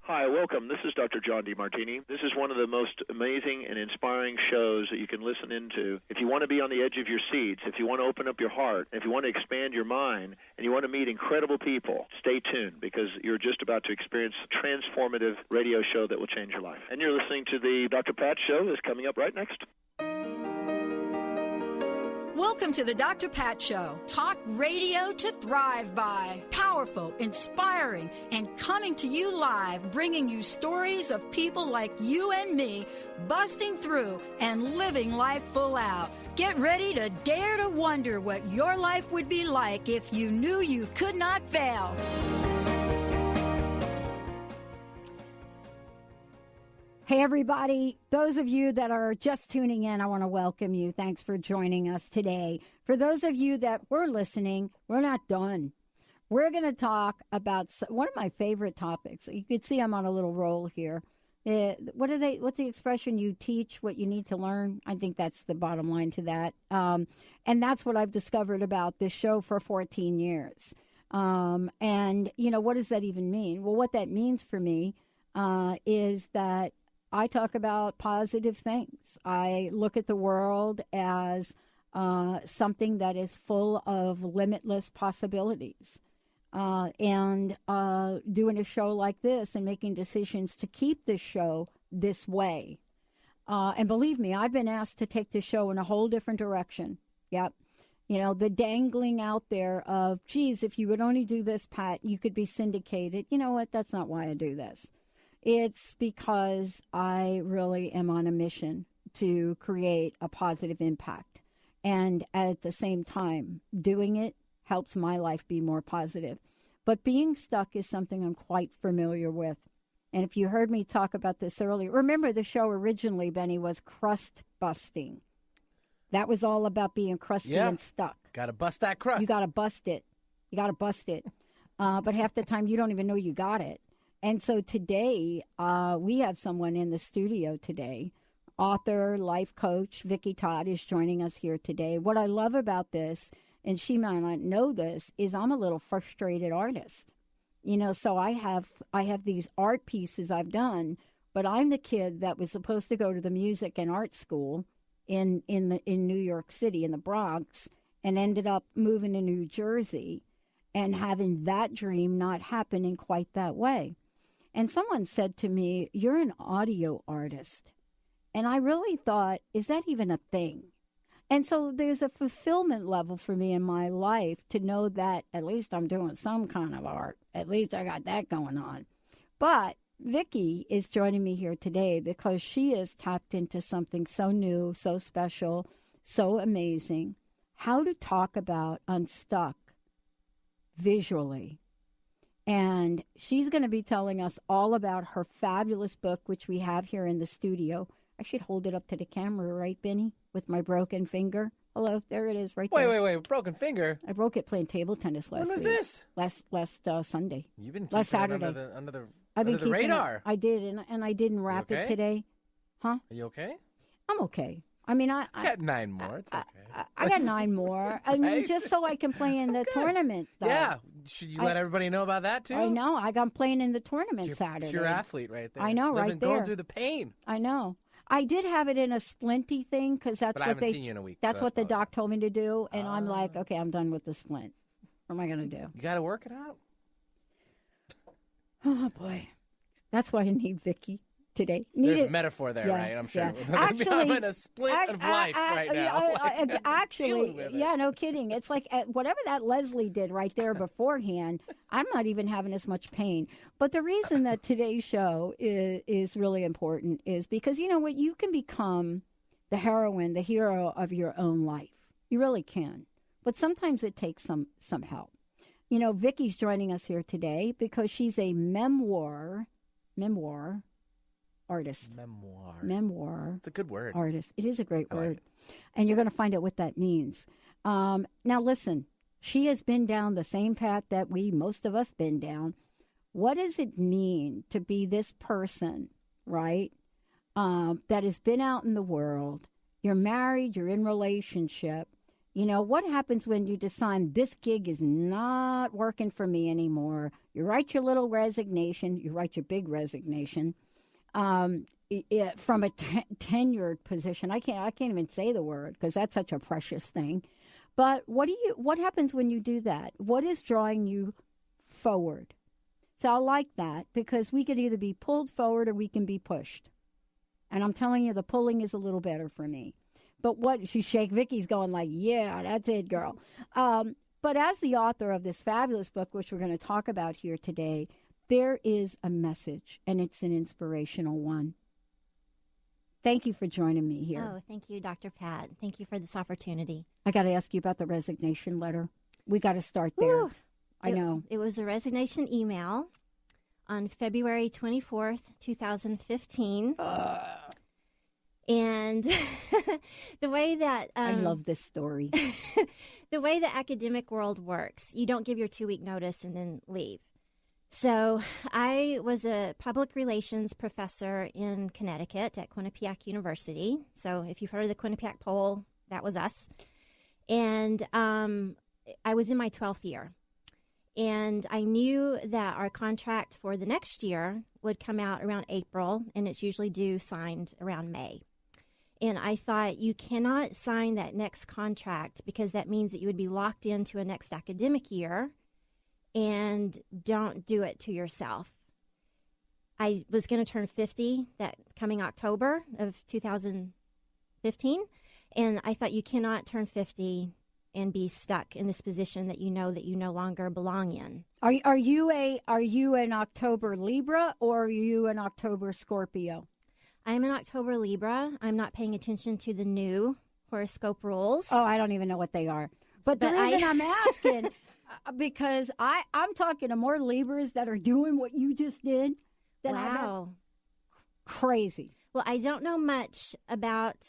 Hi, welcome. This is Dr. John DeMartini. This is one of the most amazing and inspiring shows that you can listen into. If you want to be on the edge of your seats, if you want to open up your heart, if you want to expand your mind, and you want to meet incredible people, stay tuned because you're just about to experience a transformative radio show that will change your life. And you're listening to the Dr. Pat Show that's coming up right next. Welcome to the Dr. Pat Show. Talk radio to thrive by. Powerful, inspiring, and coming to you live, bringing you stories of people like you and me, busting through and living life full out. Get ready to dare to wonder what your life would be like if you knew you could not fail. Hey, everybody. Those of you that are just tuning in, I want to welcome you. Thanks for joining us today. For those of you that were listening, we're not done. We're going to talk about one of my favorite topics. You can see I'm on a little roll here. What's the expression? You teach what you need to learn. I think that's the bottom line to that. And that's what I've discovered about this show for 14 years. And, you know, what does that even mean? Well, what that means for me is that I talk about positive things. I look at the world as something that is full of limitless possibilities. And doing a show like this and making decisions to keep this show this way. And believe me, I've been asked to take this show in a whole different direction. Yep. You know, the dangling out there of, geez, if you would only do this, Pat, you could be syndicated. You know what? That's not why I do this. It's because I really am on a mission to create a positive impact. And at the same time, doing it helps my life be more positive. But being stuck is something I'm quite familiar with. And if you heard me talk about this earlier, remember the show originally, Benny, was crust busting. That was all about being crusty and stuck. Got to bust that crust. You got to bust it. You got to bust it. But half the time you don't even know you got it. And so today, we have someone in the studio today, author, life coach, Vicki Todd is joining us here today. What I love about this, and she might not know this, is I'm a little frustrated artist. You know, so I have these art pieces I've done, but I'm the kid that was supposed to go to the music and art school in New York City, in the Bronx, and ended up moving to New Jersey and having that dream not happen in quite that way. And someone said to me, you're an audio artist. And I really thought, is that even a thing? And so there's a fulfillment level for me in my life to know that at least I'm doing some kind of art. At least I got that going on. But Vicki is joining me here today because she is tapped into something so new, so special, so amazing. How to talk about Unstuck visually. And she's going to be telling us all about her fabulous book, which we have here in the studio. I should hold it up to the camera, right, Benny, with my broken finger. Hello, there it is right there. Wait, broken finger? I broke it playing table tennis last week. When was this? Last Sunday. You've been last keeping Saturday. It under the radar. I did, and I didn't wrap it today. Huh? Are you okay? I'm okay. I mean, I got 9 more. It's okay. I got 9 more. I mean, just so I can play in the tournament. Though. Yeah. Should you let everybody know about that, too? I know. I got playing in the tournament Saturday. Pure athlete right there. I know, right there. Going through the pain. I know. I did have it in a splinty thing because that's but I haven't seen you in a week. That's what the doc told me to do. And I'm like, okay, I'm done with the splint. What am I going to do? You got to work it out. Oh, boy. That's why I need Vicki today. There's a metaphor there, right? I'm sure. Yeah. Actually, I'm in a splint of life right now. Actually, yeah, no kidding. It's like whatever that Leslie did right there beforehand, I'm not even having as much pain. But the reason that today's show is really important is because, you know what, you can become the heroine, the hero of your own life. You really can. But sometimes it takes some help. You know, Vicki's joining us here today because she's a memoir artist. Memoir. It's a good word. Artist. It is a great word. Like and you're going to find out what that means. Now, listen, she has been down the same path that most of us been down. What does it mean to be this person, right, that has been out in the world? You're married, you're in relationship, You know, what happens when you decide this gig is not working for me anymore? You write your little resignation. You write your big resignation from a tenured position. I can't even say the word because that's such a precious thing. But what happens when you do that? What is drawing you forward? So I like that because we could either be pulled forward or we can be pushed. And I'm telling you, the pulling is a little better for me. But what she shake Vicky's going like, yeah, that's it, girl. But as the author of this fabulous book, which we're going to talk about here today, there is a message, and it's an inspirational one. Thank you for joining me here. Oh, thank you, Dr. Pat. Thank you for this opportunity. I got to ask you about the resignation letter. We got to start there. Ooh, I know. It was a resignation email on February 24th, 2015. And the way that... I love this story. The way the academic world works, you don't give your 2-week notice and then leave. So I was a public relations professor in Connecticut at Quinnipiac University. So if you've heard of the Quinnipiac poll, that was us. And I was in my 12th year. And I knew that our contract for the next year would come out around April, and it's usually due signed around May. And I thought, you cannot sign that next contract because that means that you would be locked into a next academic year, and don't do it to yourself. I was going to turn 50 that coming October of 2015, and I thought, you cannot turn 50 and be stuck in this position that you no longer belong in. Are you an October Libra or are you an October Scorpio? I'm an October Libra. I'm not paying attention to the new horoscope rules. Oh, I don't even know what they are. But the reason I'm asking, because I'm talking to more Libras that are doing what you just did than wow. Crazy. Well, I don't know much about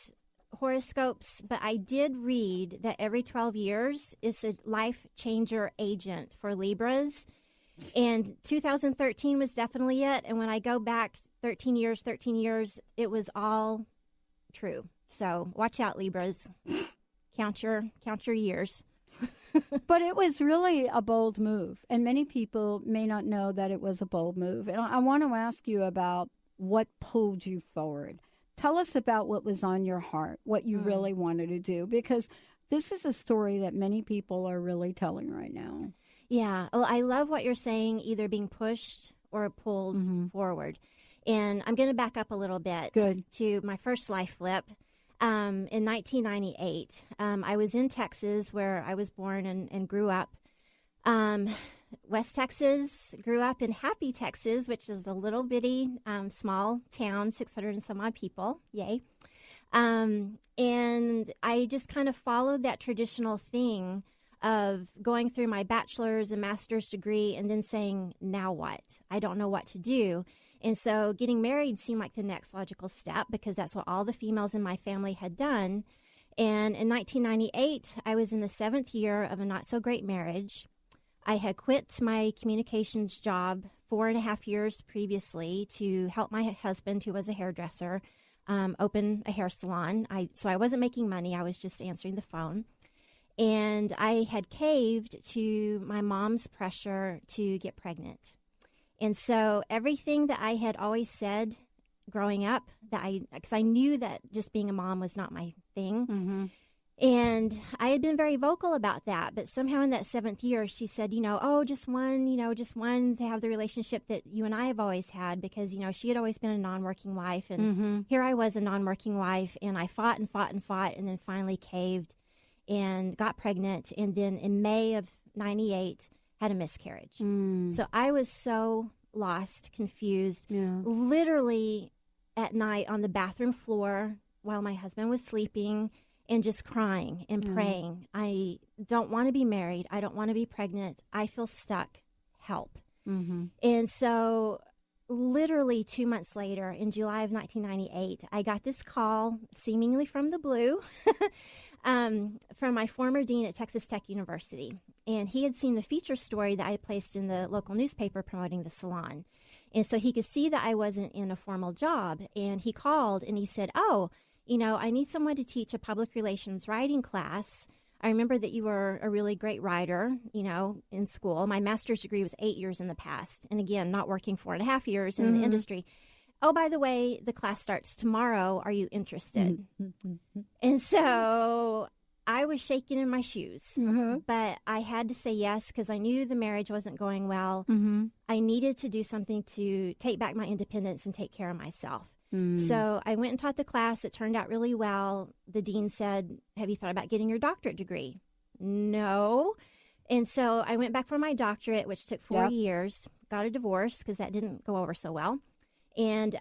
horoscopes, but I did read that every 12 years is a life changer agent for Libras. And 2013 was definitely it. And when I go back 13 years, it was all true. So watch out, Libras. Count your years. But it was really a bold move. And many people may not know that it was a bold move. And I want to ask you about what pulled you forward. Tell us about what was on your heart, what you really wanted to do, because this is a story that many people are really telling right now. Yeah. Well, I love what you're saying, either being pushed or pulled forward. And I'm going to back up a little bit to my first life flip. In 1998, I was in Texas, where I was born and grew up. West Texas, grew up in Happy, Texas, which is the little bitty small town, 600 and some odd people. Yay. And I just kind of followed that traditional thing of going through my bachelor's and master's degree and then saying, now what? I don't know what to do. And so getting married seemed like the next logical step because that's what all the females in my family had done. And in 1998, I was in the 7th year of a not-so-great marriage. I had quit my communications job 4.5 years previously to help my husband, who was a hairdresser, open a hair salon. So I wasn't making money. I was just answering the phone. And I had caved to my mom's pressure to get pregnant. And so everything that I had always said growing up, because I knew that just being a mom was not my thing. And I had been very vocal about that. But somehow in that 7th year, she said, just one to have the relationship that you and I have always had, because, she had always been a non-working wife. And here I was, a non-working wife, and I fought and fought and fought, and then finally caved and got pregnant. And then in May of 98, had a miscarriage. So I was so lost, confused, literally at night on the bathroom floor while my husband was sleeping and just crying and praying. I don't want to be married. I don't want to be pregnant. I feel stuck. Help. And so literally 2 months later, in July of 1998, I got this call, seemingly from the blue, from my former dean at Texas Tech University. And he had seen the feature story that I had placed in the local newspaper promoting the salon. And so he could see that I wasn't in a formal job. And he called and he said, I need someone to teach a public relations writing class I remember that you were a really great writer, in school. My master's degree was 8 years in the past. And again, not working 4.5 years in the industry. Oh, by the way, the class starts tomorrow. Are you interested? And so I was shaking in my shoes, but I had to say yes because I knew the marriage wasn't going well. I needed to do something to take back my independence and take care of myself. So I went and taught the class. It turned out really well. The dean said, have you thought about getting your doctorate degree? No. And so I went back for my doctorate, which took 4 years, got a divorce because that didn't go over so well. And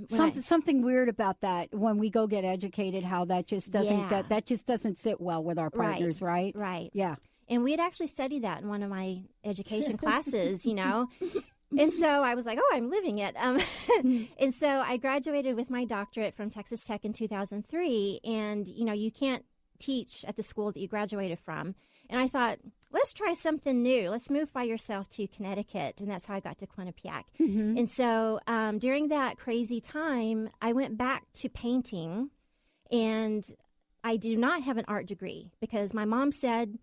something weird about that when we go get educated, how that just doesn't that just doesn't sit well with our partners, right? Right. Yeah. And we had actually studied that in one of my education classes, And so I was like, oh, I'm living it. And so I graduated with my doctorate from Texas Tech in 2003. And, you can't teach at the school that you graduated from. And I thought, let's try something new. Let's move by yourself to Connecticut. And that's how I got to Quinnipiac. And so during that crazy time, I went back to painting. And I do not have an art degree because my mom said,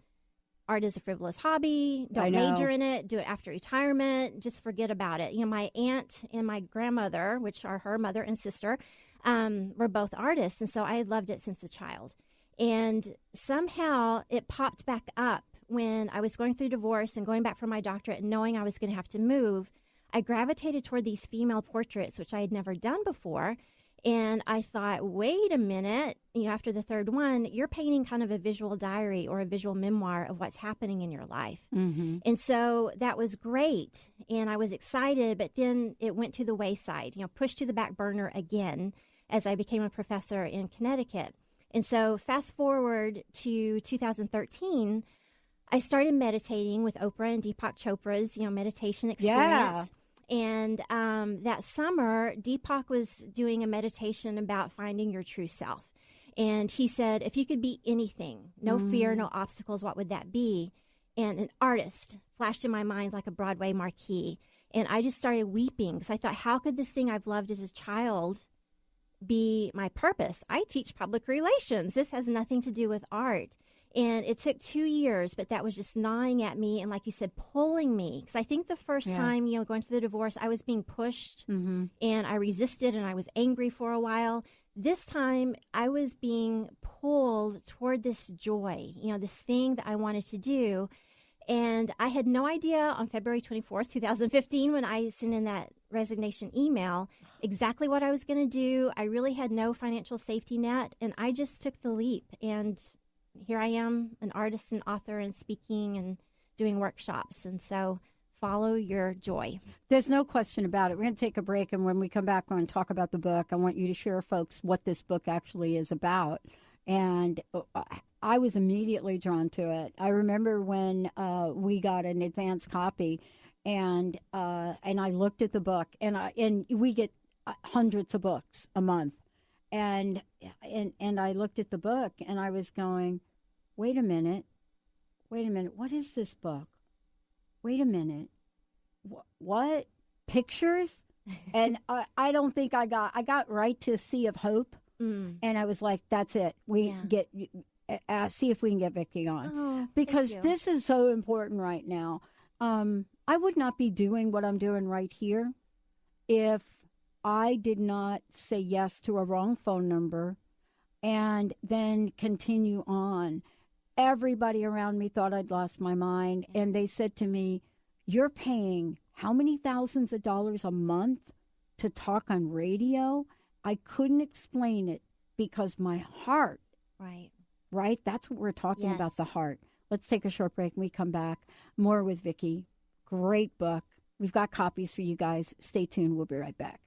art is a frivolous hobby. Don't major in it. Do it after retirement. Just forget about it. My aunt and my grandmother, which are her mother and sister, were both artists. And so I had loved it since a child. And somehow it popped back up when I was going through divorce and going back for my doctorate and knowing I was going to have to move. I gravitated toward these female portraits, which I had never done before. And I thought, wait a minute, after the third one, you're painting kind of a visual diary or a visual memoir of what's happening in your life. And so that was great. And I was excited, but then it went to the wayside, pushed to the back burner again as I became a professor in Connecticut. And so fast forward to 2013, I started meditating with Oprah and Deepak Chopra's, meditation experience. And that summer, Deepak was doing a meditation about finding your true self. And he said, if you could be anything, no fear, no obstacles, what would that be? And an artist flashed in my mind like a Broadway marquee. And I just started weeping because I thought, how could this thing I've loved as a child be my purpose? I teach public relations. This has nothing to do with art. And it took 2 years, but that was just gnawing at me and, like you said, pulling me. Because I think the first time, going through the divorce, I was being pushed and I resisted and I was angry for a while. This time, I was being pulled toward this joy, this thing that I wanted to do. And I had no idea on February 24th, 2015, when I sent in that resignation email, exactly what I was going to do. I really had no financial safety net, and I just took the leap. And here I am, an artist and author and speaking and doing workshops. And so follow your joy. There's no question about it. We're going to take a break. And when we come back, we're going to talk about the book. I want you to share, folks, what this book actually is about. And I was immediately drawn to it. I remember when we got an advance copy and I looked at the book and we get hundreds of books a month. And I looked at the book and I was going, wait a minute, what is this book? Wait a minute, what? Pictures? And I don't think I got right to Sea of Hope, and I was like, that's it. We get see if we can get Vicki on, because this is so important right now. I would not be doing what I'm doing right here if I did not say yes to a wrong phone number and then continue on. Everybody around me thought I'd lost my mind, and they said to me, you're paying how many thousands of dollars a month to talk on radio? I couldn't explain it because my heart, right? That's what we're talking about, the heart. Let's take a short break and we come back. More with Vicki. Great book. We've got copies for you guys. Stay tuned. We'll be right back.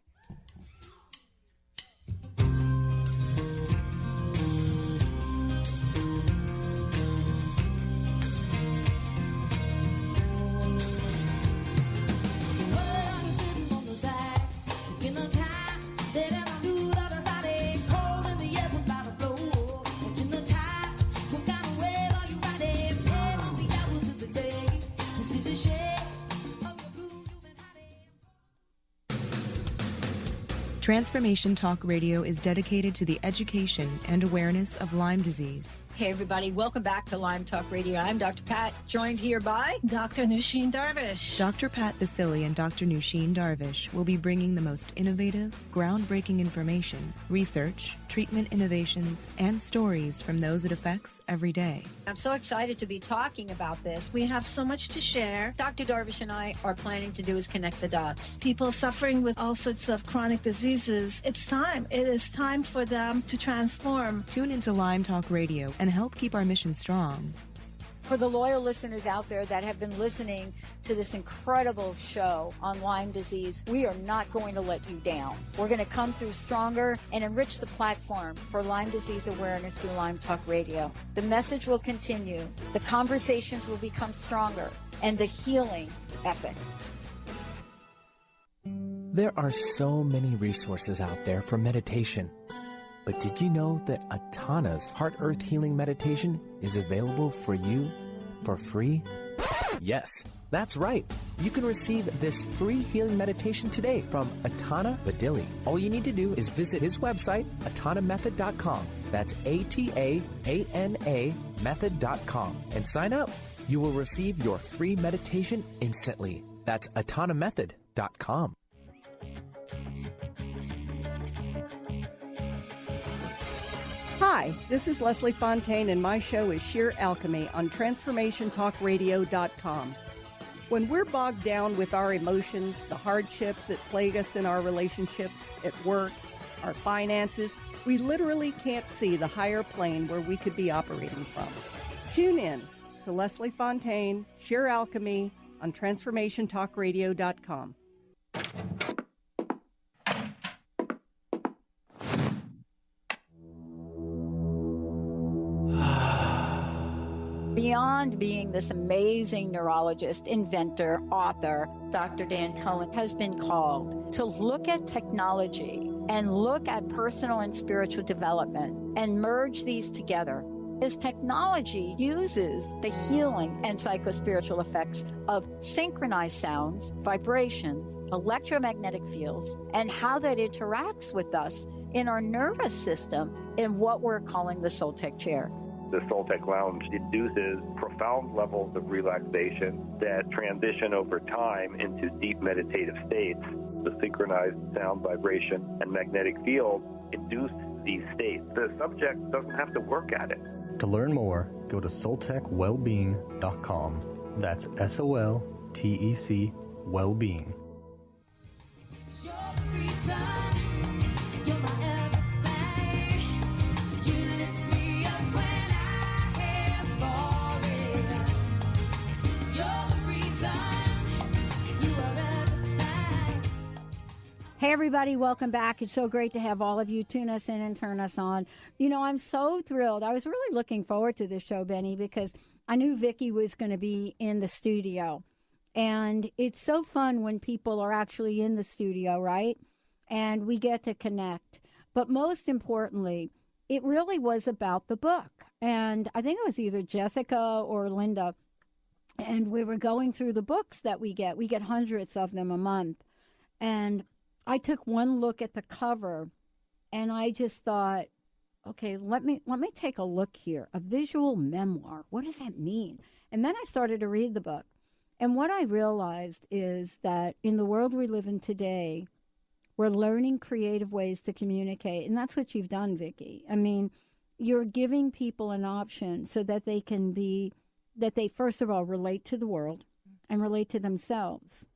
Transformation Talk Radio is dedicated to the education and awareness of Lyme disease. Hey, everybody. Welcome back to Lyme Talk Radio. I'm Dr. Pat, joined here by Dr. Nusheen Darvish. Dr. Pat Basili and Dr. Nusheen Darvish will be bringing the most innovative, groundbreaking information, research, treatment innovations, and stories from those it affects every day. I'm so excited to be talking about this. We have so much to share. Dr. Darvish and I are planning to do is connect the dots. People suffering with all sorts of chronic diseases, it's time. It is time for them to transform. Tune into Lyme Talk Radio and help keep our mission strong. For the loyal listeners out there that have been listening to this incredible show on Lyme disease, we are not going to let you down. We're going to come through stronger and enrich the platform for Lyme disease awareness through Lyme Talk Radio. The message will continue, the conversations will become stronger, and the healing epic. There are so many resources out there for meditation. But did you know that Atana's Heart Earth Healing Meditation is available for you for free? Yes, that's right. You can receive this free healing meditation today from Atana Badili. All you need to do is visit his website, atanamethod.com. That's ATAANA method.com, and sign up. You will receive your free meditation instantly. That's atanamethod.com. Hi, this is Leslie Fontaine, and my show is Sheer Alchemy on TransformationTalkRadio.com. When we're bogged down with our emotions, the hardships that plague us in our relationships, at work, our finances, we literally can't see the higher plane where we could be operating from. Tune in to Leslie Fontaine, Sheer Alchemy on TransformationTalkRadio.com. Beyond being this amazing neurologist, inventor, author, Dr. Dan Cohen has been called to look at technology and look at personal and spiritual development and merge these together. His technology uses the healing and psychospiritual effects of synchronized sounds, vibrations, electromagnetic fields, and how that interacts with us in our nervous system in what we're calling the Soul Tech chair. The Soul Tech Lounge induces profound levels of relaxation that transition over time into deep meditative states. The synchronized sound, vibration, and magnetic field induce these states. The subject doesn't have to work at it. To learn more, go to soultechwellbeing.com. That's SOLTEC Wellbeing. Hey, everybody, welcome back. It's so great to have all of you tune us in and turn us on. You know, I'm so thrilled. I was really looking forward to this show, Benny, because I knew Vicki was going to be in the studio. And it's so fun when people are actually in the studio, right? And we get to connect. But most importantly, it really was about the book. And I think it was either Jessica or Linda. And we were going through the books that we get. We get hundreds of them a month. And I took one look at the cover, and I just thought, okay, let me take a look here. A visual memoir. What does that mean? And then I started to read the book. And what I realized is that in the world we live in today, we're learning creative ways to communicate. And that's what you've done, Vicki. I mean, you're giving people an option so that they can that they, first of all, relate to the world and relate to themselves.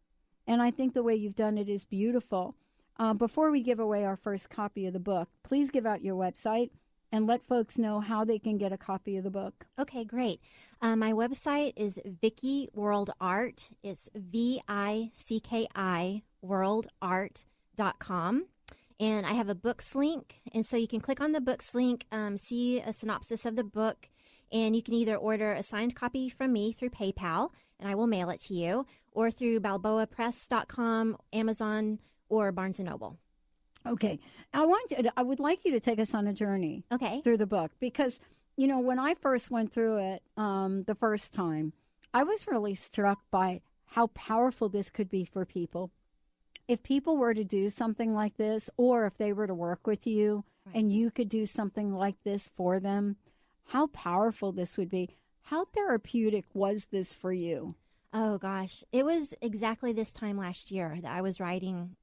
And I think the way you've done it is beautiful. Before we give away our first copy of the book, please give out your website and let folks know how they can get a copy of the book. Okay, great. My website is Vicki World Art. It's VICKI worldart.com. And I have a books link. And so you can click on the books link, see a synopsis of the book, and you can either order a signed copy from me through PayPal, and I will mail it to you, or through balboapress.com, Amazon, or Barnes & Noble. Okay. I would like you to take us on a journey through the book, because, you know, when I first went through it the first time, I was really struck by how powerful this could be for people. If people were to do something like this, or if they were to work with you and you could do something like this for them, how powerful this would be. How therapeutic was this for you? Oh, gosh. It was exactly this time last year that I was writing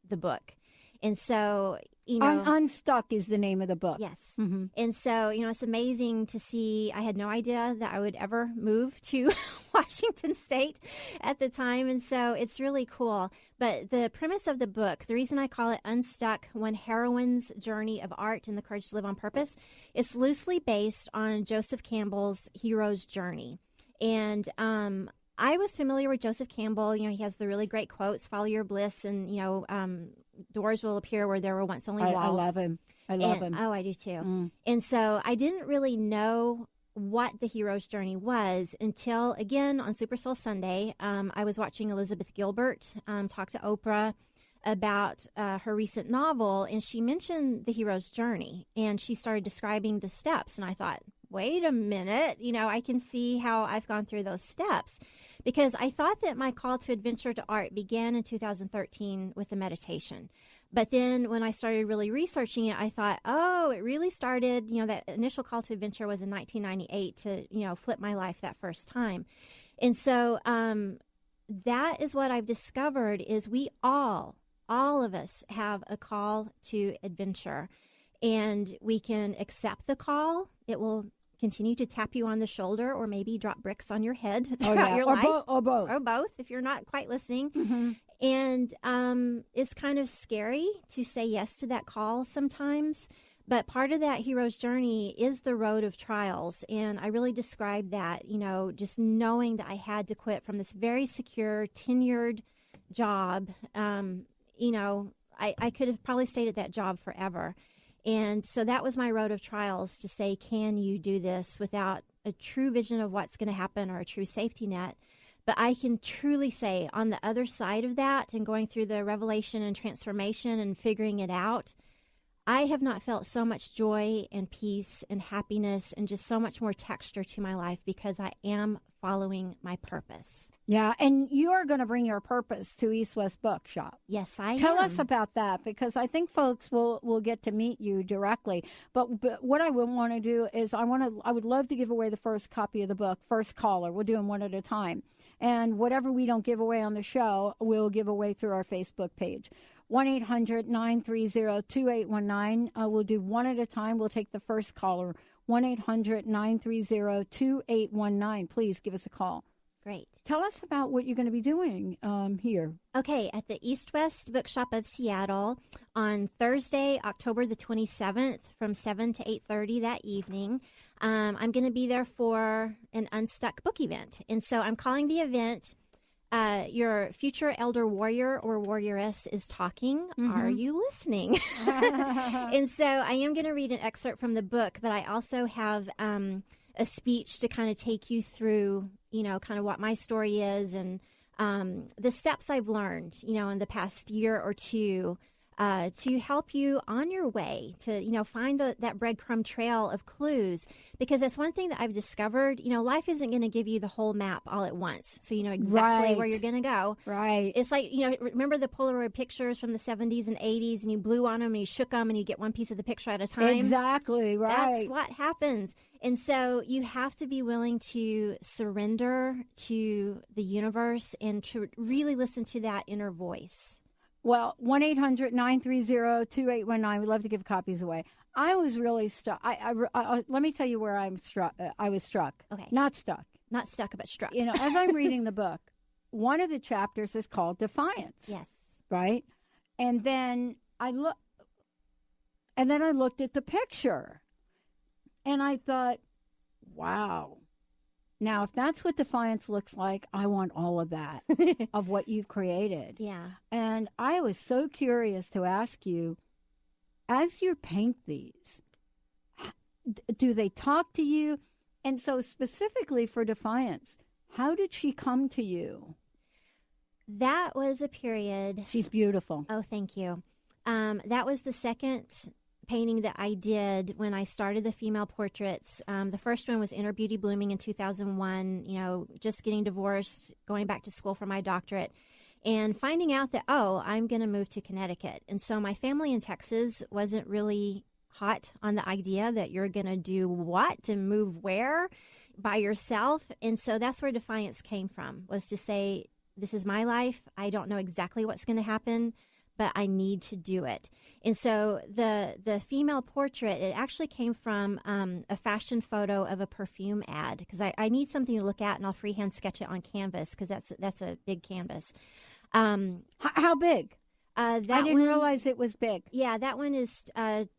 the book. And so, Unstuck is the name of the book. Yes. Mm-hmm. And so, it's amazing to see. I had no idea that I would ever move to Washington State at the time. And so it's really cool. But the premise of the book, the reason I call it Unstuck, One Heroine's Journey of Art and the Courage to Live on Purpose, is loosely based on Joseph Campbell's Hero's Journey. And I was familiar with Joseph Campbell. He has the really great quotes, follow your bliss, and, doors will appear where there were once only walls. I love him. I love him. Oh, I do too. And so I didn't really know what the hero's journey was until, again, on Super Soul Sunday, I was watching Elizabeth Gilbert talk to Oprah about her recent novel, and she mentioned the hero's journey, and she started describing the steps, and I thought, wait a minute, I can see how I've gone through those steps, because I thought that my call to adventure to art began in 2013 with a meditation. But then when I started really researching it, I thought, oh, it really started, that initial call to adventure was in 1998 to, flip my life that first time. And so that is what I've discovered is we all of us have a call to adventure, and we can accept the call. It will continue to tap you on the shoulder or maybe drop bricks on your head throughout your life. Or both. Or both, if you're not quite listening. Mm-hmm. And it's kind of scary to say yes to that call sometimes. But part of that hero's journey is the road of trials. And I really described that, just knowing that I had to quit from this very secure, tenured job. I could have probably stayed at that job forever. And so that was my road of trials to say, can you do this without a true vision of what's going to happen or a true safety net? But I can truly say on the other side of that and going through the revelation and transformation and figuring it out, I have not felt so much joy and peace and happiness and just so much more texture to my life because I am following my purpose. Yeah, and you are going to bring your purpose to East West Bookshop. Yes, I am. Tell us about that, because I think folks will get to meet you directly. But what I would want to do is I would love to give away the first copy of the book, first caller. We'll do them one at a time. And whatever we don't give away on the show, we'll give away through our Facebook page. 1-800-930-2819. We'll do one at a time. We'll take the first caller. 1-800-930-2819. Please give us a call. Great. Tell us about what you're going to be doing here. Okay, at the East West Bookshop of Seattle on Thursday, October the 27th from 7 to 8:30 that evening. I'm going to be there for an Unstuck book event. And so I'm calling the event Your Future Elder Warrior or Warrioress is Talking. Mm-hmm. Are you listening? And so I am going to read an excerpt from the book, but I also have a speech to kind of take you through, kind of what my story is and the steps I've learned, in the past year or two to help you on your way to, find that breadcrumb trail of clues. Because that's one thing that I've discovered, life isn't going to give you the whole map all at once. So you know exactly where you're going to go. Right. It's like, remember the Polaroid pictures from the 70s and 80s, and you blew on them and you shook them and you get one piece of the picture at a time? Exactly, right. That's what happens. And so you have to be willing to surrender to the universe and to really listen to that inner voice. Well, 1-800-930-2819. We'd love to give copies away. I was really struck. Let me tell you where I'm struck. I was struck. Okay. Not stuck. Not stuck, but struck. As I'm reading the book, one of the chapters is called Defiance. Yes. Right? And then I looked at the picture. And I thought, wow. Now, if that's what defiance looks like, I want all of that, of what you've created. Yeah. And I was so curious to ask you, as you paint these, do they talk to you? And so specifically for Defiance, how did she come to you? That was a period. She's beautiful. Oh, thank you. That was the second painting that I did when I started the female portraits. The first one was Inner Beauty Blooming in 2001, just getting divorced, going back to school for my doctorate, and finding out that, I'm going to move to Connecticut. And so my family in Texas wasn't really hot on the idea that you're going to do what and move where by yourself. And so that's where Defiance came from, was to say, this is my life. I don't know exactly what's going to happen, but I need to do it. And so the female portrait, it actually came from a fashion photo of a perfume ad, because I need something to look at, and I'll freehand sketch it on canvas, because that's a big canvas. How big? I didn't realize it was big. Yeah, that one is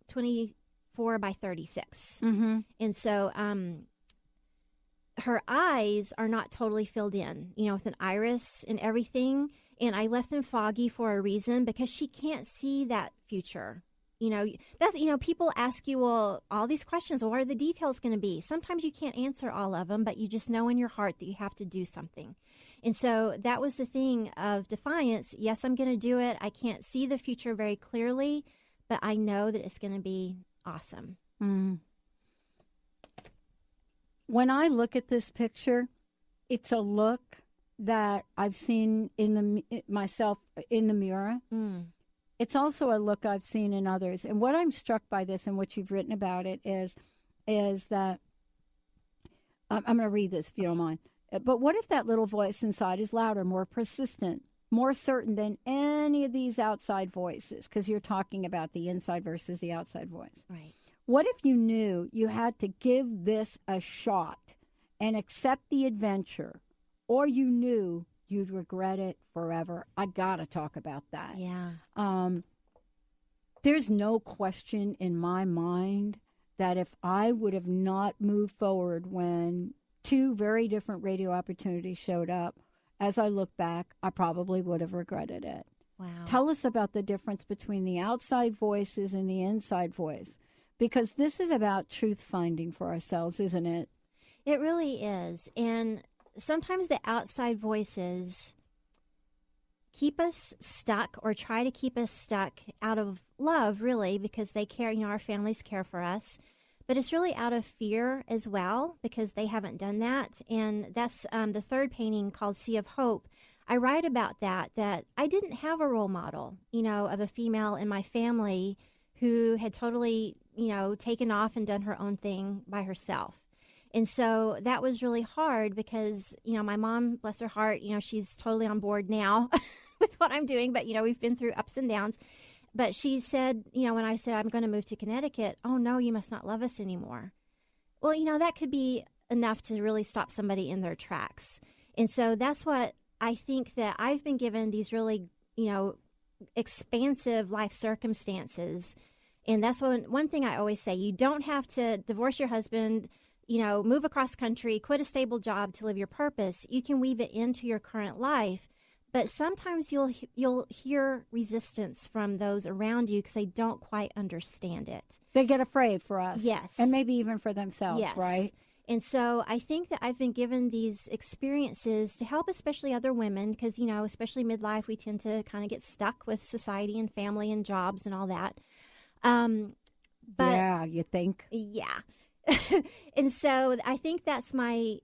24 by 36. Mm-hmm. And so her eyes are not totally filled in, with an iris and everything. And I left them foggy for a reason, because she can't see that future. That's, people ask you, well, all these questions, well, what are the details going to be? Sometimes you can't answer all of them, but you just know in your heart that you have to do something. And so that was the thing of Defiance. Yes, I'm going to do it. I can't see the future very clearly, but I know that it's going to be awesome. Mm. When I look at this picture, it's a look that I've seen myself in the mirror. Mm. It's also a look I've seen in others. And what I'm struck by this and what you've written about it is that, I'm going to read this if you don't mind. But what if that little voice inside is louder, more persistent, more certain than any of these outside voices? Because you're talking about the inside versus the outside voice. Right. What if you knew you had to give this a shot and accept the adventure, or you knew you'd regret it forever? I got to talk about that. Yeah. There's no question in my mind that if I would have not moved forward when 2 very different radio opportunities showed up, as I look back, I probably would have regretted it. Wow. Tell us about the difference between the outside voices and the inside voice, because this is about truth finding for ourselves, isn't it? It really is. And sometimes the outside voices keep us stuck, or try to keep us stuck out of love, really, because they care, our families care for us. But it's really out of fear as well, because they haven't done that. And that's the third painting, called Sea of Hope. I write about that I didn't have a role model, of a female in my family who had totally, taken off and done her own thing by herself. And so that was really hard, because, my mom, bless her heart, she's totally on board now with what I'm doing. But, we've been through ups and downs. But she said, when I said I'm going to move to Connecticut, oh, no, you must not love us anymore. Well, that could be enough to really stop somebody in their tracks. And so that's what I think, that I've been given these really, expansive life circumstances. And that's one thing I always say. You don't have to divorce your husband, move across country, quit a stable job to live your purpose. You can weave it into your current life. But sometimes you'll hear resistance from those around you, because they don't quite understand it. They get afraid for us. Yes. And maybe even for themselves, yes. Right? And so I think that I've been given these experiences to help especially other women, because, especially midlife, we tend to kind of get stuck with society and family and jobs and all that. But yeah, you think? Yeah. And so I think that's my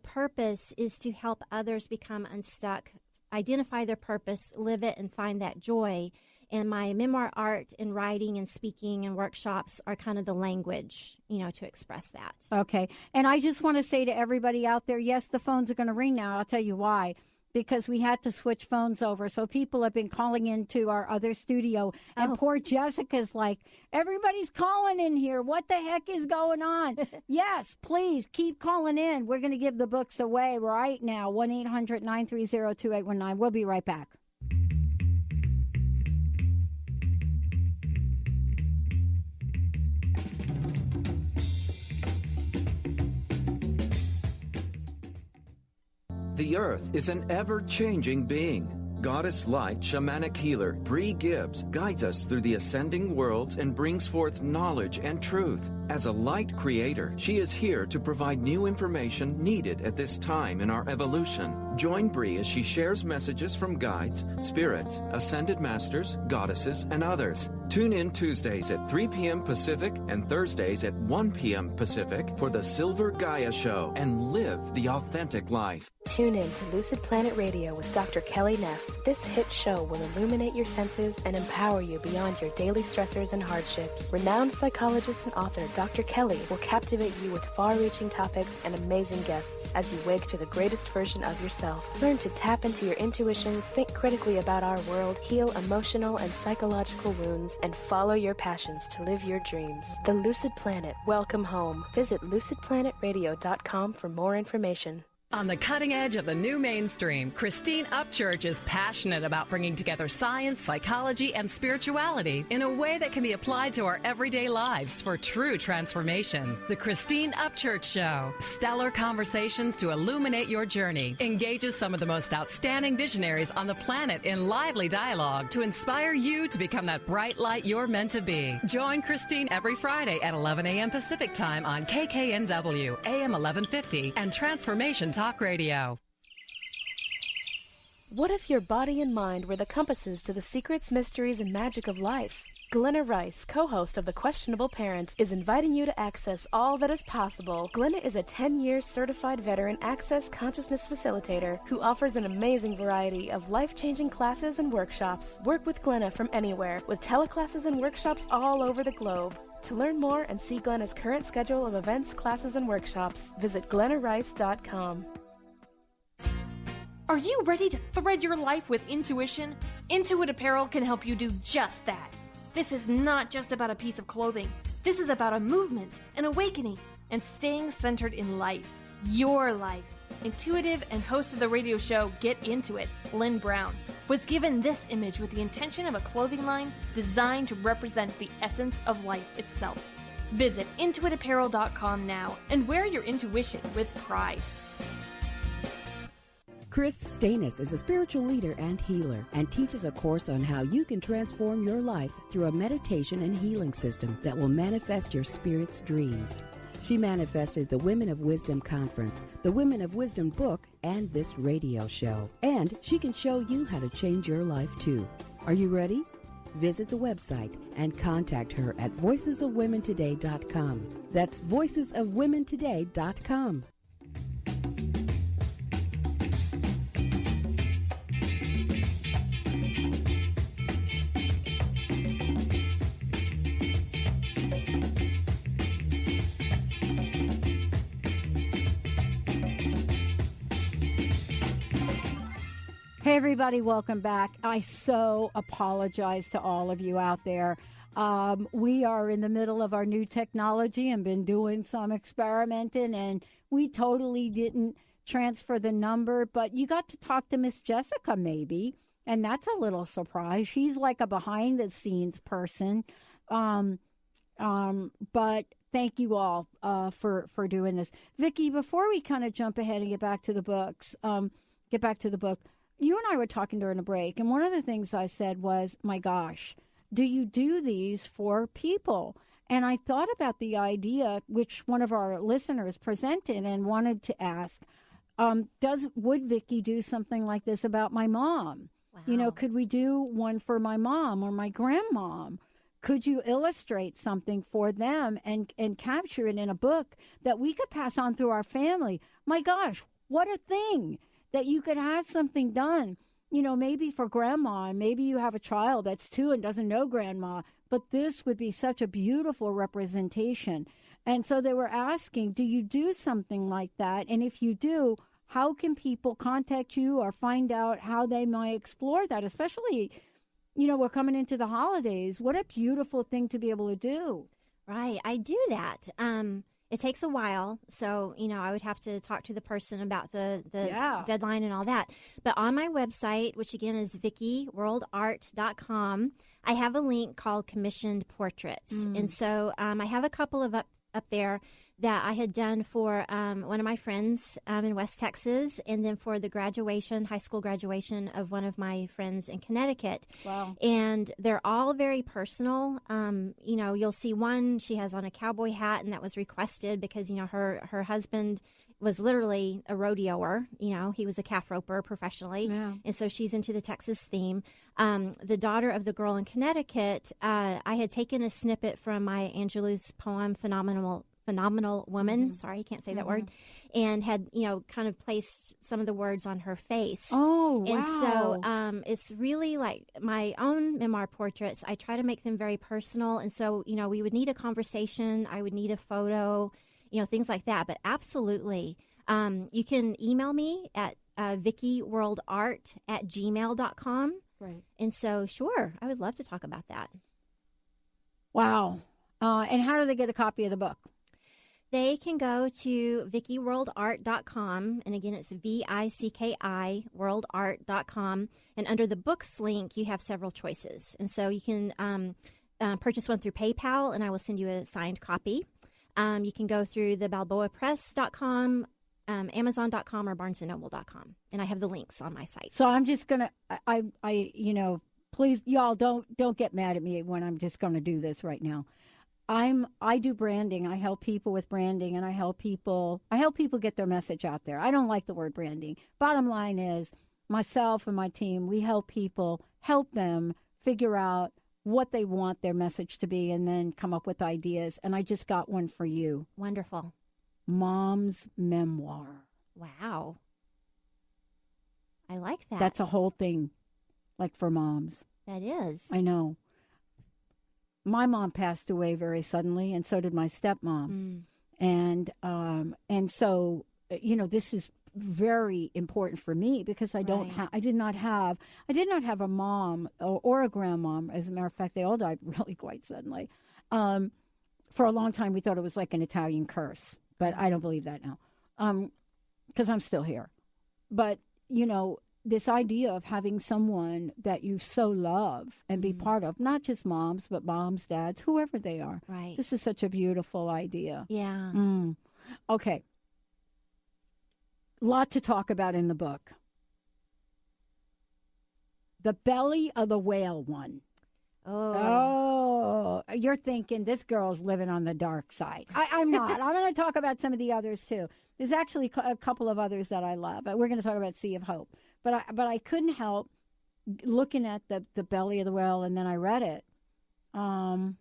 purpose, is to help others become unstuck, identify their purpose, live it, and find that joy. And my memoir art and writing and speaking and workshops are kind of the language, to express that. Okay. And I just want to say to everybody out there, yes, the phones are going to ring now. I'll tell you why. Because we had to switch phones over. So people have been calling into our other studio. And poor Jessica's like, everybody's calling in here. What the heck is going on? Yes, please keep calling in. We're going to give the books away right now. 1-800-930-2819. We'll be right back. The Earth is an ever-changing being. Goddess Light Shamanic Healer Bree Gibbs guides us through the ascending worlds and brings forth knowledge and truth. As a light creator, she is here to provide new information needed at this time in our evolution. Join Bree as she shares messages from guides, spirits, ascended masters, goddesses, and others. Tune in Tuesdays at 3 p.m. Pacific and Thursdays at 1 p.m. Pacific for the Silver Gaia Show and live the authentic life. Tune in to Lucid Planet Radio with Dr. Kelly Neff. This hit show will illuminate your senses and empower you beyond your daily stressors and hardships. Renowned psychologist and author Dr. Kelly will captivate you with far-reaching topics and amazing guests as you wake to the greatest version of yourself. Learn to tap into your intuitions, think critically about our world, heal emotional and psychological wounds, and follow your passions to live your dreams. The Lucid Planet. Welcome home. Visit lucidplanetradio.com for more information. On the cutting edge of the new mainstream, Christine Upchurch is passionate about bringing together science, psychology, and spirituality in a way that can be applied to our everyday lives for true transformation. The Christine Upchurch Show. Stellar conversations to illuminate your journey. Engages some of the most outstanding visionaries on the planet in lively dialogue to inspire you to become that bright light you're meant to be. Join Christine every Friday at 11 a.m. Pacific Time on KKNW, AM 1150, and Transformation Talk Radio. What if your body and mind were the compasses to the secrets, mysteries, and magic of life? Glenna Rice, co-host of The Questionable Parent, is inviting you to access all that is possible. Glenna is a 10-year certified veteran access consciousness facilitator who offers an amazing variety of life-changing classes and workshops. Work with Glenna from anywhere, with teleclasses and workshops all over the globe. To learn more and see Glenna's current schedule of events, classes, and workshops, visit glennarice.com. Are you ready to thread your life with intuition? Intuit Apparel can help you do just that. This is not just about a piece of clothing. This is about a movement, an awakening, and staying centered in life. Your life. Intuitive and host of the radio show Get Into It, Lynn Brown, was given this image with the intention of a clothing line designed to represent the essence of life itself. Visit intuitapparel.com now and wear your intuition with pride. Chris Stanis is a spiritual leader and healer and teaches a course on how you can transform your life through a meditation and healing system that will manifest your spirit's dreams. She manifested the Women of Wisdom Conference, the Women of Wisdom book, and this radio show. And she can show you how to change your life too. Are you ready? Visit the website and contact her at voicesofwomentoday.com. That's voicesofwomentoday.com. Hey, everybody, welcome back. I so apologize to all of you out there. We are in the middle of our new technology and been doing some experimenting, and we totally didn't transfer the number, but you got to talk to Miss Jessica maybe, and that's a little surprise. She's like a behind-the-scenes person, but thank you all for doing this. Vicki, before we kind of jump ahead and get back to the book, you and I were talking during a break, and one of the things I said was, my gosh, do you do these for people? And I thought about the idea, which one of our listeners presented and wanted to ask, would Vicki do something like this about my mom? Wow. You know, could we do one for my mom or my grandmom? Could you illustrate something for them and capture it in a book that we could pass on through our family? My gosh, what a thing that you could have something done, you know, maybe for grandma, and maybe you have a child that's 2 and doesn't know grandma, but this would be such a beautiful representation. And so they were asking, do you do something like that? And if you do, how can people contact you or find out how they might explore that? Especially, you know, we're coming into the holidays. What a beautiful thing to be able to do. Right. I do that. It takes a while, so, you know, I would have to talk to the person about the deadline and all that. But on my website, which again is vickiworldart.com, I have a link called Commissioned Portraits. And so I have a couple of up there that I had done for one of my friends in West Texas, and then for the high school graduation of one of my friends in Connecticut. Wow. And they're all very personal. You know, you'll see one, she has on a cowboy hat, and that was requested because, you know, her husband was literally a rodeoer. He was a calf roper professionally. Yeah. And so she's into the Texas theme. The daughter of the girl in Connecticut, I had taken a snippet from Maya Angelou's poem, Phenomenal Woman. Sorry, I can't say that word. And had, kind of placed some of the words on her face. Oh, wow. And so it's really like my own memoir portraits. I try to make them very personal. And so, we would need a conversation. I would need a photo, things like that. But absolutely, you can email me at vickyworldart@gmail.com. Right. And so, sure, I would love to talk about that. Wow. And how do they get a copy of the book? They can go to vickyworldart.com, and again, it's VICKI worldart.com, and under the books link, you have several choices. And so you can purchase one through PayPal, and I will send you a signed copy. You can go through the balboapress.com, Amazon.com, or BarnesandNoble.com, and I have the links on my site. So I'm just going to, please, y'all, don't get mad at me when I'm just going to do this right now. I do branding. I help people with branding, and I help people get their message out there. I don't like the word branding. Bottom line is, myself and my team, we help them figure out what they want their message to be, and then come up with ideas. And I just got one for you. Wonderful. Mom's memoir. Wow. I like that. That's a whole thing, like for moms. That is. I know. My mom passed away very suddenly, and so did my stepmom. And so, this is very important for me because I did not have a mom or a grandmom. As a matter of fact, they all died really quite suddenly. For a long time, we thought it was like an Italian curse, but I don't believe that now, because I'm still here. But this idea of having someone that you so love and be part of, not just moms, but moms, dads, whoever they are. Right. This is such a beautiful idea. Yeah. Okay. Lot to talk about in the book. The belly of the whale one. Oh, you're thinking this girl's living on the dark side. I'm not. I'm going to talk about some of the others too. There's actually a couple of others that I love. We're going to talk about Sea of Hope. But I couldn't help looking at the belly of the whale, and then I read it. I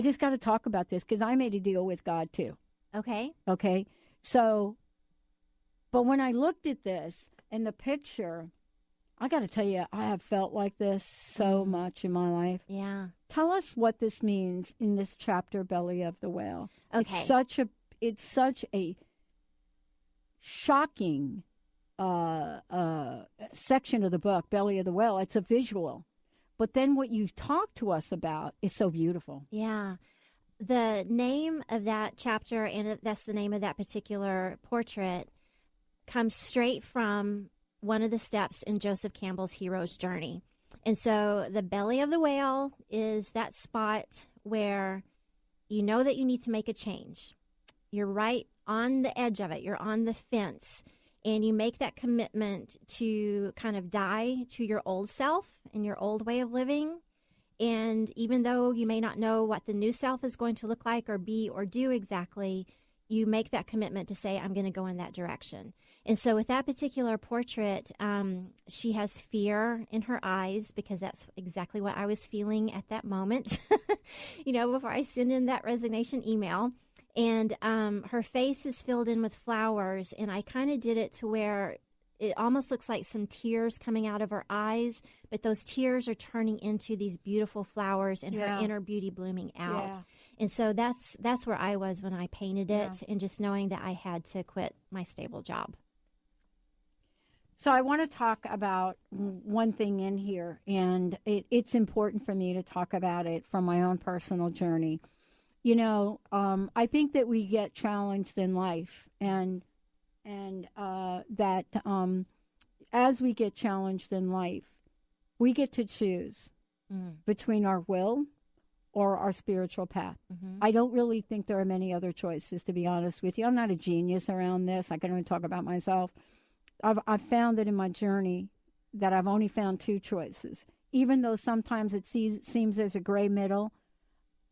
just got to talk about this because I made a deal with God too. Okay. So, but when I looked at this and the picture, I got to tell you, I have felt like this so much in my life. Yeah. Tell us what this means in this chapter, Belly of the Whale. Okay. It's such a shocking section of the book, Belly of the Whale. It's a visual. But then what you talk to us about is so beautiful. Yeah. The name of that chapter, and that's the name of that particular portrait, comes straight from one of the steps in Joseph Campbell's hero's journey. And so the belly of the whale is that spot where you know that you need to make a change. You're right on the edge of it. You're on the fence. And you make that commitment to kind of die to your old self and your old way of living. And even though you may not know what the new self is going to look like or be or do exactly, you make that commitment to say, I'm going to go in that direction. And so with that particular portrait, she has fear in her eyes because that's exactly what I was feeling at that moment, before I send in that resignation email. And her face is filled in with flowers, and I kind of did it to where it almost looks like some tears coming out of her eyes, but those tears are turning into these beautiful flowers and her inner beauty blooming out. Yeah. And so that's where I was when I painted it, and just knowing that I had to quit my stable job. So I want to talk about one thing in here, and it's important for me to talk about it from my own personal journey. I think that we get challenged in life, and that as we get challenged in life, we get to choose between our will or our spiritual path. Mm-hmm. I don't really think there are many other choices, to be honest with you. I'm not a genius around this. I can only talk about myself. I've found that in my journey that I've only found two choices. Even though sometimes it seems there's a gray middle,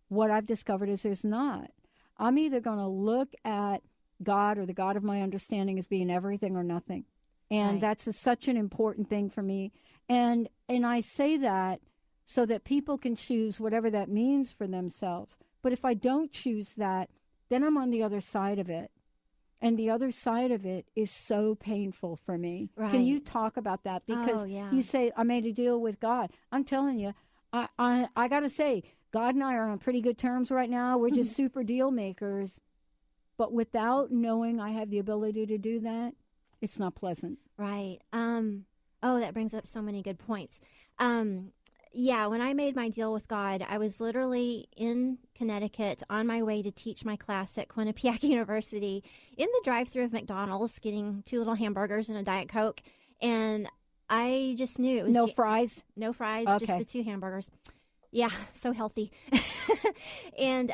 what I've discovered is there's not. I'm either going to look at God or the God of my understanding as being everything or nothing. And that's such an important thing for me. And I say that so that people can choose whatever that means for themselves. But if I don't choose that, then I'm on the other side of it. And the other side of it is so painful for me. Right. Can you talk about that? Because you say, I made a deal with God. I'm telling you, I got to say, God and I are on pretty good terms right now. We're just super deal makers. But without knowing I have the ability to do that, it's not pleasant. Right. That brings up so many good points. When I made my deal with God, I was literally in Connecticut on my way to teach my class at Quinnipiac University in the drive-thru of McDonald's, getting 2 little hamburgers and a Diet Coke. And I just knew it was... No fries? No fries, Okay. just the 2 hamburgers. Yeah, so healthy. And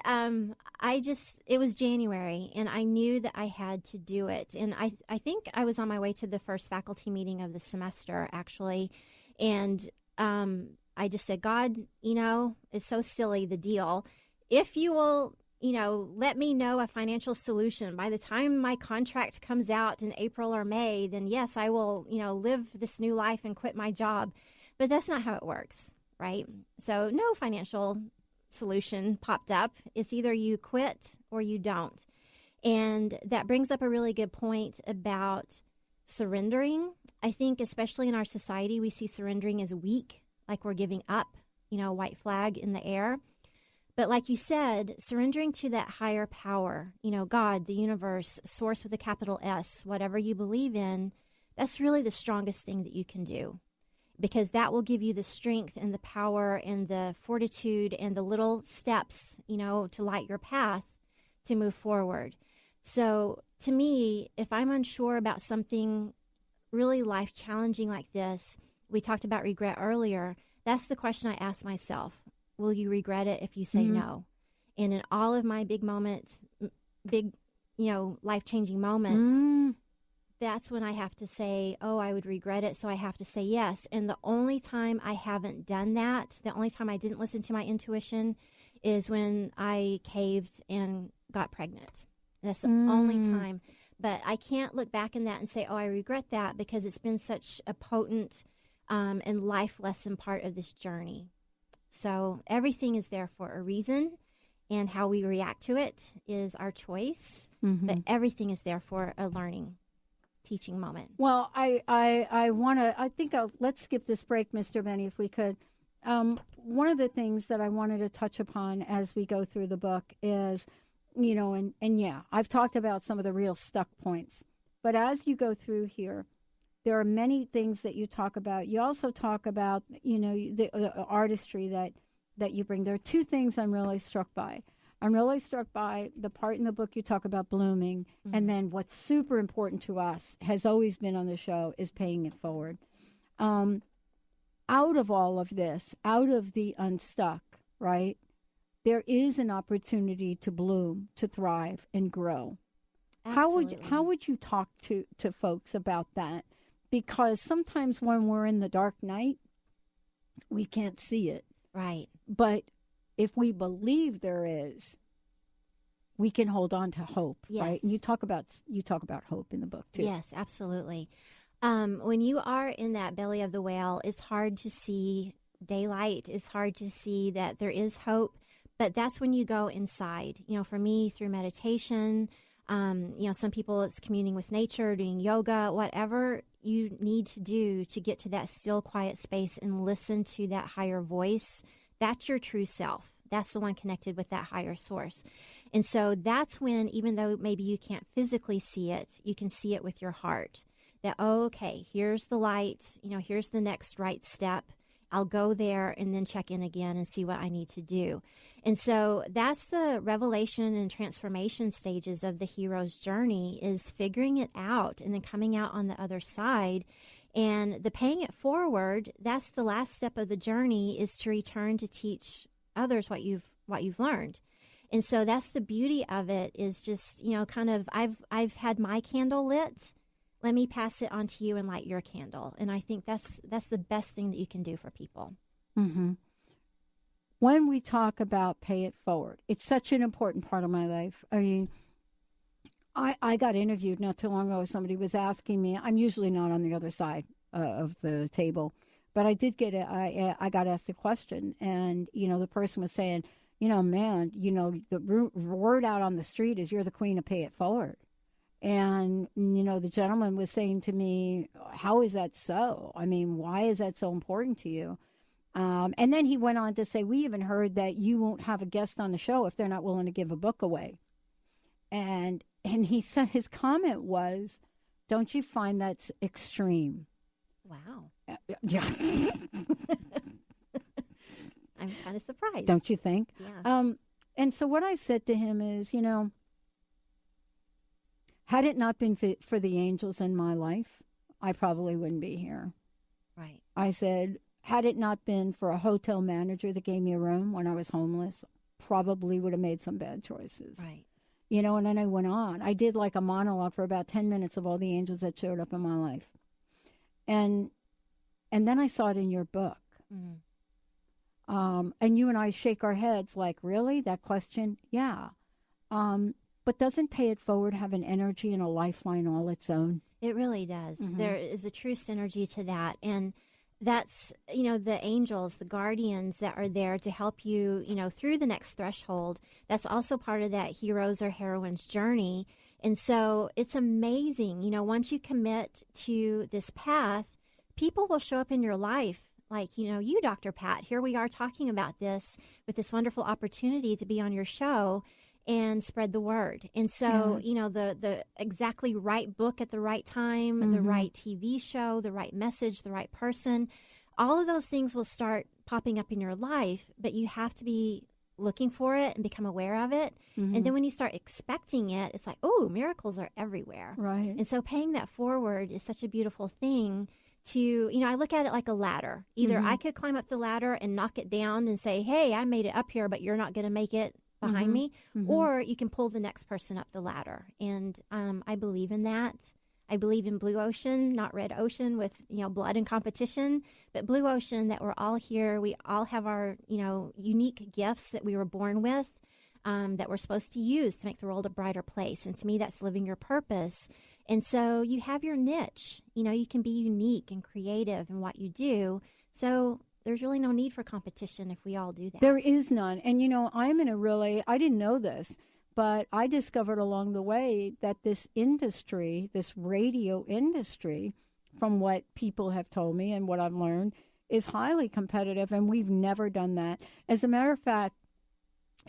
it was January, and I knew that I had to do it. And I think I was on my way to the first faculty meeting of the semester, actually. And I just said, God, it's so silly, the deal. If you will, let me know a financial solution by the time my contract comes out in April or May, then yes, I will, live this new life and quit my job. But that's not how it works. Right? So no financial solution popped up. It's either you quit or you don't. And that brings up a really good point about surrendering. I think especially in our society, we see surrendering as weak, like we're giving up, white flag in the air. But like you said, surrendering to that higher power, God, the universe, source with a capital S, whatever you believe in, that's really the strongest thing that you can do. Because that will give you the strength and the power and the fortitude and the little steps, to light your path to move forward. So to me, if I'm unsure about something really life-challenging like this, we talked about regret earlier, that's the question I ask myself. Will you regret it if you say no? And in all of my big moments, life-changing moments, that's when I have to say, I would regret it, so I have to say yes. And the only time I haven't done that, the only time I didn't listen to my intuition is when I caved and got pregnant. That's the only time. But I can't look back in that and say, I regret that, because it's been such a potent and life lesson part of this journey. So everything is there for a reason, and how we react to it is our choice. But everything is there for a learning, teaching moment. Well, let's skip this break, Mr. Benny, if we could. One of the things that I wanted to touch upon as we go through the book is, I've talked about some of the real stuck points, but as you go through here, there are many things that you talk about. You also talk about, the artistry that you bring. There are 2 things I'm really struck by. I'm really struck by the part in the book you talk about blooming, and then what's super important to us, has always been on the show, is paying it forward. Out of all of this, out of the Unstuck, right, there is an opportunity to bloom, to thrive, and grow. Absolutely. How would you talk to folks about that? Because sometimes when we're in the dark night, we can't see it. Right. But if we believe there is, we can hold on to hope, right? And you talk about hope in the book too. Yes, absolutely. When you are in that belly of the whale, it's hard to see daylight. It's hard to see that there is hope, but that's when you go inside. For me, through meditation, some people it's communing with nature, doing yoga, whatever you need to do to get to that still, quiet space and listen to that higher voice. That's your true self. That's the one connected with that higher source. And so that's when, even though maybe you can't physically see it, you can see it with your heart. That, okay, here's the light, here's the next right step. I'll go there and then check in again and see what I need to do. And so that's the revelation and transformation stages of the hero's journey, is figuring it out and then coming out on the other side. And the paying it forward, that's the last step of the journey, is to return to teach others what you've learned. And so that's the beauty of it, is just, kind of, I've had my candle lit. Let me pass it on to you and light your candle. And I think that's the best thing that you can do for people. Mm-hmm. When we talk about pay it forward, it's such an important part of my life. I mean, I got interviewed not too long ago. Somebody was asking me. I'm usually not on the other side of the table, but I did get I got asked a question, and the person was saying, man, the word out on the street is you're the queen of pay it forward. And, the gentleman was saying to me, how is that so? I mean, why is that so important to you? And then he went on to say, we even heard that you won't have a guest on the show if they're not willing to give a book away. And he said his comment was, don't you find that's extreme? Wow. Yeah. I'm kind of surprised. Don't you think? Yeah. And so what I said to him is, had it not been for the angels in my life, I probably wouldn't be here. Right. I said, had it not been for a hotel manager that gave me a room when I was homeless, probably would have made some bad choices. Right. And then I went on. I did like a monologue for about 10 minutes of all the angels that showed up in my life. And then I saw it in your book. Mm-hmm. And you and I shake our heads like, really? That question? Yeah. But doesn't Pay It Forward have an energy and a lifeline all its own? It really does. Mm-hmm. There is a true synergy to that. And that's, the angels, the guardians that are there to help you, through the next threshold. That's also part of that heroes or heroines journey. And so it's amazing, once you commit to this path, people will show up in your life. Like, you, Dr. Pat, here we are talking about this with this wonderful opportunity to be on your show and spread the word. And so, the exactly right book at the right time, Mm-hmm. the right TV show, the right message, the right person, all of those things will start popping up in your life, but you have to be looking for it and become aware of it. Mm-hmm. And then when you start expecting it, it's like, oh, miracles are everywhere. Right. And so paying that forward is such a beautiful thing to, I look at it like a ladder. Either Mm-hmm. I could climb up the ladder and knock it down and say, hey, I made it up here, but you're not going to make it behind Mm-hmm. me, Mm-hmm. or you can pull the next person up the ladder. And I believe in that. I believe in blue ocean, not red ocean with, blood and competition, but blue ocean, that we're all here. We all have our, unique gifts that we were born with, that we're supposed to use to make the world a brighter place. And to me, that's living your purpose. And so you have your niche. You can be unique and creative in what you do. So there's really no need for competition if we all do that. There is none. And, I'm in I didn't know this, but I discovered along the way that this industry, this radio industry, from what people have told me and what I've learned, is highly competitive, and we've never done that. As a matter of fact,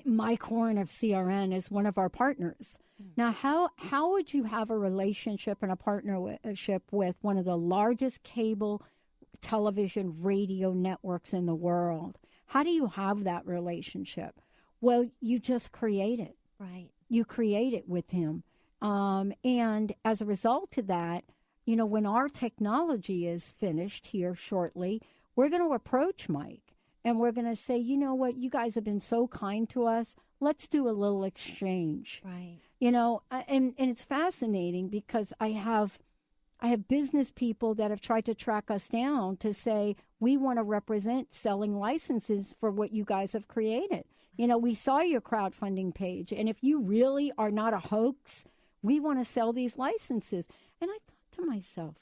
Mike Horn of CRN is one of our partners. Now, how would you have a relationship and a partnership with one of the largest cable television radio networks in the world? How do you have that relationship? Well, you just create it. Right. You create it with him. And as a result of that, when our technology is finished here shortly, we're going to approach Mike and we're going to say, you know what, you guys have been so kind to us. Let's do a little exchange. Right. And it's fascinating because I have business people that have tried to track us down to say, we want to represent selling licenses for what you guys have created. We saw your crowdfunding page, and if you really are not a hoax, we want to sell these licenses. And I thought to myself,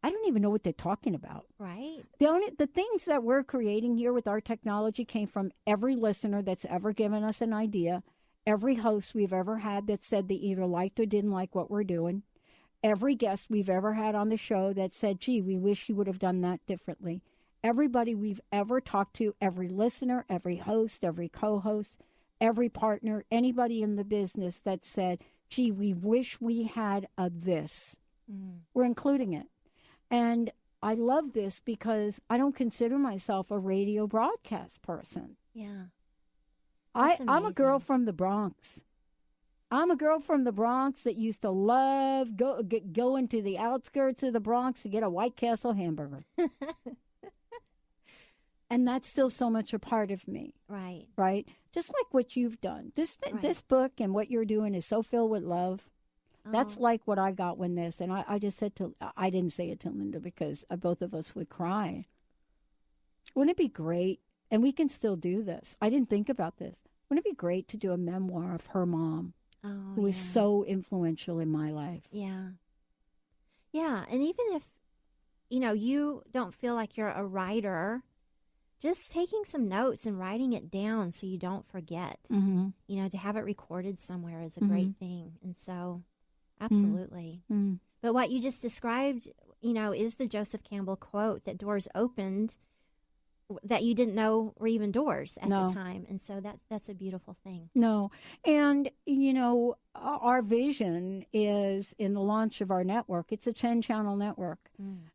I don't even know what they're talking about. Right. The things that we're creating here with our technology came from every listener that's ever given us an idea, every host we've ever had that said they either liked or didn't like what we're doing, every guest we've ever had on the show that said, gee, we wish you would have done that differently. Everybody we've ever talked to, every listener, every host, every co-host, every partner, anybody in the business that said, gee, we wish we had a this. We're including it. And I love this because I don't consider myself a radio broadcast person. Yeah. I'm a girl from the Bronx. I'm a girl from the Bronx that used to love going to the outskirts of the Bronx to get a White Castle hamburger. And that's still so much a part of me. Right. Right? Just like what you've done. This book and what you're doing is so filled with love. That's like what I got when this. And I just said I didn't say it to Linda because both of us would cry. Wouldn't it be great? And we can still do this. I didn't think about this. Wouldn't it be great to do a memoir of her mom? who was so influential in my life. Yeah. Yeah. And even if, you don't feel like you're a writer, just taking some notes and writing it down so you don't forget, to have it recorded somewhere is a great thing. And so, absolutely. But what you just described, is the Joseph Campbell quote that doors opened that you didn't know were even doors at the time. And so that's a beautiful thing. No. And, our vision is in the launch of our network. It's a 10-channel network,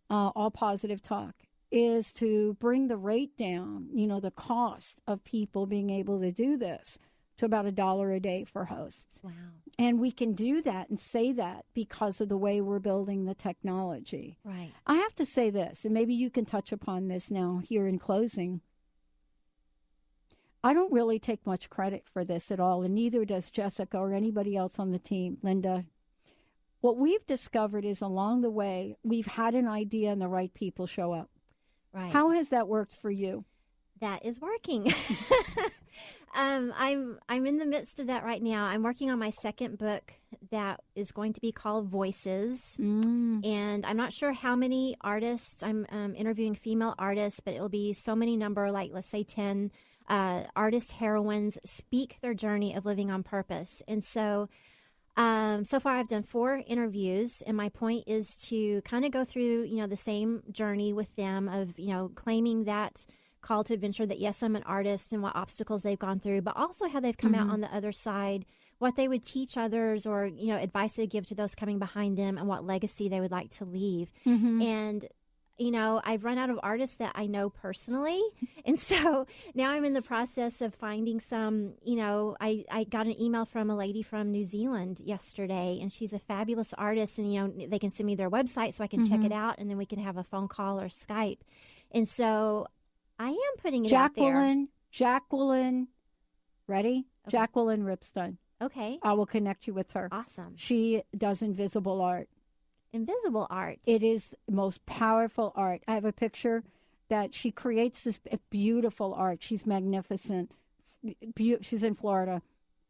all positive talk, is to bring the rate down, the cost of people being able to do this to about $1 a day for hosts. Wow. And we can do that and say that because of the way we're building the technology. Right. I have to say this, and maybe you can touch upon this now here in closing. I don't really take much credit for this at all, and neither does Jessica or anybody else on the team, Linda. What we've discovered is along the way, we've had an idea and the right people show up. Right. How has that worked for you? That is working. I'm in the midst of that right now. I'm working on my second book that is going to be called Voices. And I'm not sure how many artists. I'm interviewing female artists, but it'll be so many number, like let's say 10 artist heroines speak their journey of living on purpose. And so so far I've done 4 interviews, and my point is to kind of go through, the same journey with them of, claiming that call to adventure, that yes, I'm an artist, and what obstacles they've gone through, but also how they've come out on the other side, what they would teach others, or, advice they give to those coming behind them, and what legacy they would like to leave. And I've run out of artists that I know personally. And so now I'm in the process of finding some, I got an email from a lady from New Zealand yesterday, and she's a fabulous artist. And, they can send me their website so I can check it out, and then we can have a phone call or Skype. And so I am putting it out there. Jacqueline, ready? Okay. Jacqueline Ripstone. Okay. I will connect you with her. Awesome. She does invisible art. Invisible art. It is the most powerful art. I have a picture that she creates this beautiful art. She's magnificent. She's in Florida.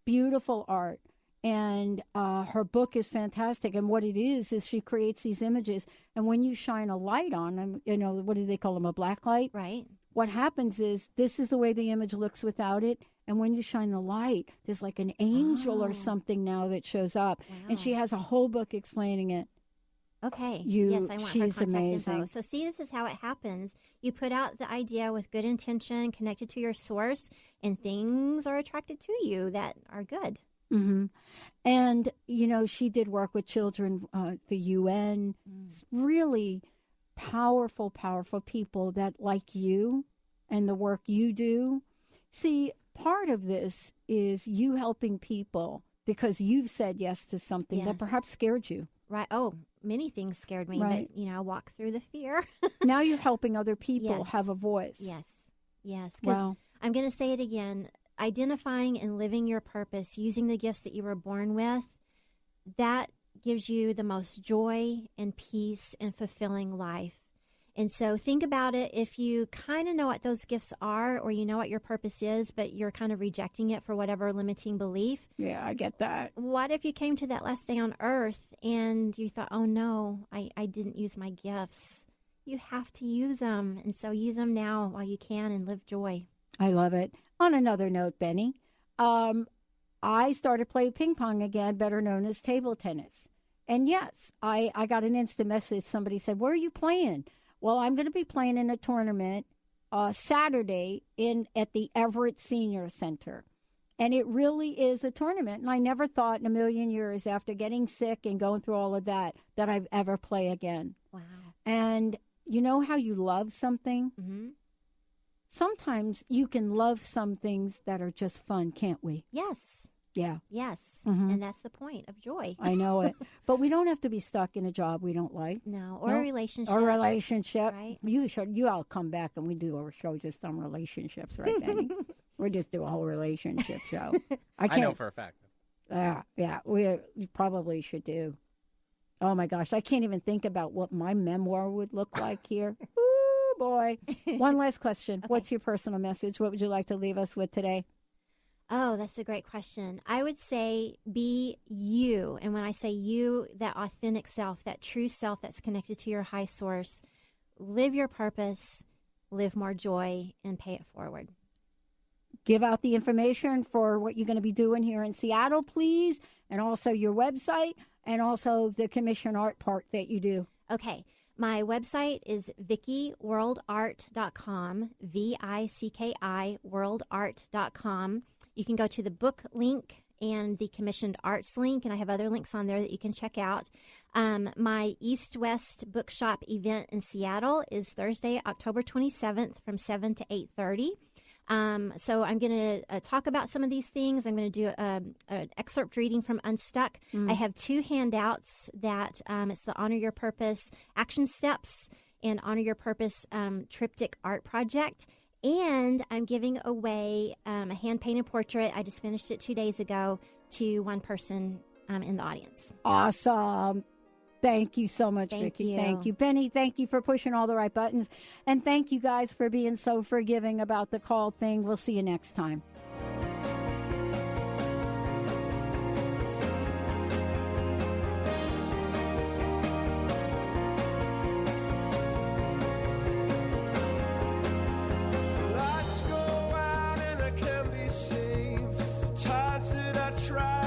Beautiful art. And her book is fantastic. And what it is she creates these images. And when you shine a light on them, what do they call them? A black light? Right. What happens is this is the way the image looks without it. And when you shine the light, there's like an angel or something now that shows up. Wow. And she has a whole book explaining it. Okay. Yes, I want her contact amazing. info. So see, this is how it happens. You put out the idea with good intention, connected to your source, and things are attracted to you that are good. And, she did work with children, the UN, really powerful, powerful people that like you and the work you do. See, part of this is you helping people because you've said yes to something that perhaps scared you. Right. Oh, many things scared me, right. But, walk through the fear. Now you're helping other people have a voice. Yes. Because I'm going to say it again. Identifying and living your purpose, using the gifts that you were born with, that gives you the most joy and peace and fulfilling life. And so think about it. If you kind of know what those gifts are, or you know what your purpose is, but you're kind of rejecting it for whatever limiting belief. Yeah, I get that. What if you came to that last day on earth and you thought, oh no, I didn't use my gifts. You have to use them. And so use them now while you can and live joy. I love it. On another note, Benny, I started playing ping pong again, better known as table tennis. And yes, I got an instant message. Somebody said, where are you playing? Well, I'm going to be playing in a tournament Saturday at the Everett Senior Center. And it really is a tournament. And I never thought in a million years, after getting sick and going through all of that I'd ever play again. Wow. And you know how you love something? Mm-hmm. Sometimes you can love some things that are just fun, can't we? Yes. Yeah. Yes. Mm-hmm. And that's the point of joy. I know it. But we don't have to be stuck in a job we don't like. No. Or a relationship. Or a relationship. Right. You all come back and we do our show just on relationships, right, Benny? We'll just do a whole relationship show. I know for a fact. Yeah. We probably should do. Oh, my gosh. I can't even think about what my memoir would look like here. Ooh, boy. One last question. Okay. What's your personal message? What would you like to leave us with today? Oh, that's a great question. I would say be you. And when I say you, that authentic self, that true self that's connected to your high source, live your purpose, live more joy, and pay it forward. Give out the information for what you're going to be doing here in Seattle, please, and also your website, and also the commission art part that you do. Okay. My website is vickyworldart.com, VICKI worldart.com. You can go to the book link and the commissioned arts link, and I have other links on there that you can check out. My East-West Bookshop event in Seattle is Thursday, October 27th from 7 to 8:30. So I'm going to talk about some of these things. I'm going to do an excerpt reading from Unstuck. I have 2 handouts that it's the Honor Your Purpose Action Steps and Honor Your Purpose Triptych Art Project. And I'm giving away a hand-painted portrait. I just finished it 2 days ago to one person in the audience. Awesome. Thank you so much, Thank Vicki. you. Thank you. Penny, thank you for pushing all the right buttons. And thank you guys for being so forgiving about the call thing. We'll see you next time. Lights go out and I can't be saved. Tides that I try